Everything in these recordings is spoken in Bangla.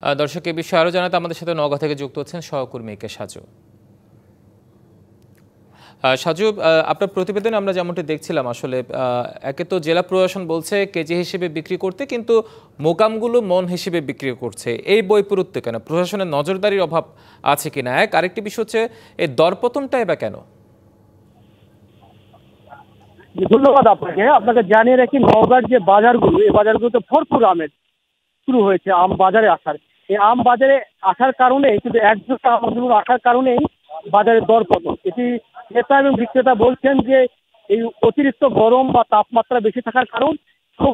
দর্শক এই বিষয়ে আরও জানাতে আমাদের সাথে নওগাঁ থেকে যুক্ত হচ্ছেন সহকর্মী কে সাজু। সাজু, আপনার প্রতিবেদনে আমরা যেমনটি দেখছিলাম আসলে একে তো জেলা প্রশাসন বলছে কেজি হিসেবে বিক্রি করতে, কিন্তু মোকামগুলো মন হিসেবে বিক্রি করছে। এই বৈপরীত্য কেন? প্রশাসনের নজরদারির অভাব আছে কিনা? আরেকটি বিষয় হচ্ছে এই দরপতনটাই বা কেন? ধন্যবাদ আপনাকে। আপনাকে জানিয়ে রাখি, নওগাঁর যে বাজারগুলো, এই বাজারগুলোতে ভরপুর আমের শুরু হয়েছে আম বাজারে আসার। এই আম বাজারে আসার কারণে, কিন্তু একজোড়া আমগুলো আসার কারণেই বাজারের দর পতন। এটি ক্রেতা এবং বিক্রেতা বলছেন যে এই অতিরিক্ত গরম বা তাপমাত্রা বেশি থাকার কারণ, এবং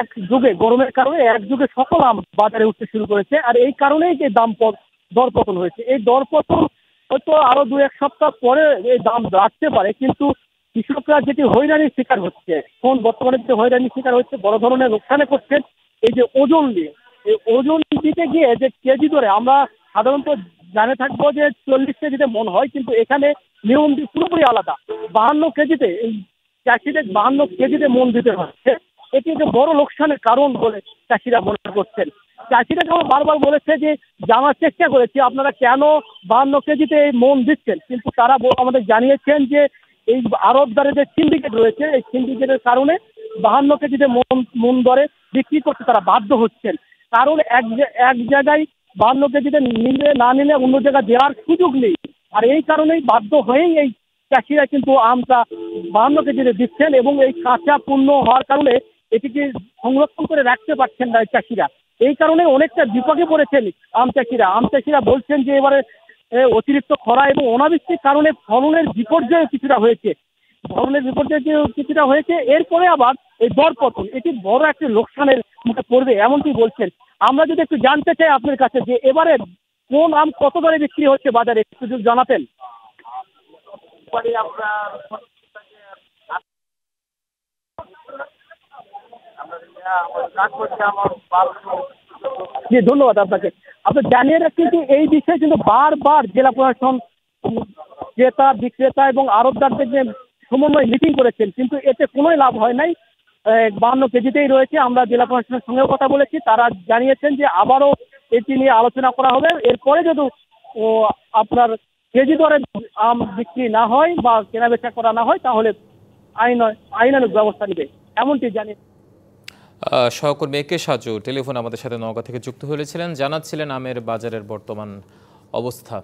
এক যুগে গরমের কারণে এক যুগে সকল আম বাজারে উঠতে শুরু করেছে। আর এই কারণেই যে দর পতন হয়েছে। এই দর পতন হয়তো আরো 2-1 সপ্তাহ পরে এই দাম বাড়তে পারে, কিন্তু কৃষকরা যেটি হয়রানির শিকার হচ্ছে, এখন বর্তমানে যে হয়রানির শিকার হচ্ছে, বড় ধরনের লোকসানে করছেন এই যে ওজন দিয়ে। এই ওজন দিতে গিয়ে যে কেজি ধরে আমরা সাধারণত জানে থাকবো যে 40 কেজিতে মন হয়, কিন্তু এখানে নিয়ম পুরোপুরি আলাদা। 52 কেজিতে, এই চাষিদের 52 কেজিতে মন দিতে হচ্ছে। এটি যে বড় লোকসানের কারণ বলে চাষিরা মনে করছেন। চাষিরা যেমন বারবার বলেছে যে জানার চেষ্টা করেছি আপনারা কেন 52 কেজিতে এই মন দিচ্ছেন, কিন্তু তারা আমাদের জানিয়েছেন যে এই আড়তদারের যে সিন্ডিকেট রয়েছে, এই সিন্ডিকেটের কারণে 52 কেজিতে মন দরে বিক্রি করতে তারা বাধ্য হচ্ছেন। কারণ এক জায়গায় 52 কেজিতে না নিলে অন্য জায়গায় দেওয়ার সুযোগ নেই। আর এই কারণেই বাধ্য হয়েই এই চাষিরা কিন্তু আমটা 52 কেজিতে দিচ্ছেন, এবং এই কাঁচা পূর্ণ হওয়ার কারণে এটিকে সংরক্ষণ করে রাখতে পারছেন না এই চাষিরা। এই কারণে অনেকটা বিপাকে পড়েছেন আম চাষিরা বলছেন যে এবারে অতিরিক্ত খরা এবং অনাবৃষ্টির কারণে ফলনের বিপর্যয় কিছুটা হয়েছে। এরপরে আবার এই দরপতন, এটি বড় একটি লোকসানের মুখে পড়বে এমনটি বলছেন। আমরা যদি একটু জানতে চাই আপনার কাছে যে এবারে কোন আম কত দরে বিক্রি হচ্ছে বাজারে, একটু যদি জানাতেন। জি, ধন্যবাদ আপনাকে। আপনি জানিয়ে রাখছেন যে এই বিষয়ে কিন্তু বারবার জেলা প্রশাসন ক্রেতা বিক্রেতা এবং আড়তদারদের যে সমন্বয় মিটিং করেছেন, কিন্তু এতে কোনোই লাভ হয় নাই। 52 কেজিতেই রয়েছে। আমরা জেলা প্রশাসনের সঙ্গেও কথা বলেছি, তারা জানিয়েছেন যে আবারও এটি নিয়ে আলোচনা করা হবে। এরপরে যদি ও আপনার কেজি দরে আম বিক্রি না হয় বা কেনাবেচা করা না হয়, তাহলে আইনানুগ ব্যবস্থা নেবে, এমনটি জানিয়ে। সহকর্মী কে সাজু টেলিফোন আমাদের সাথে নওগাঁ থেকে যুক্ত হয়েছিলেন, জানাচ্ছিলেন আমের বাজারের বর্তমান অবস্থা।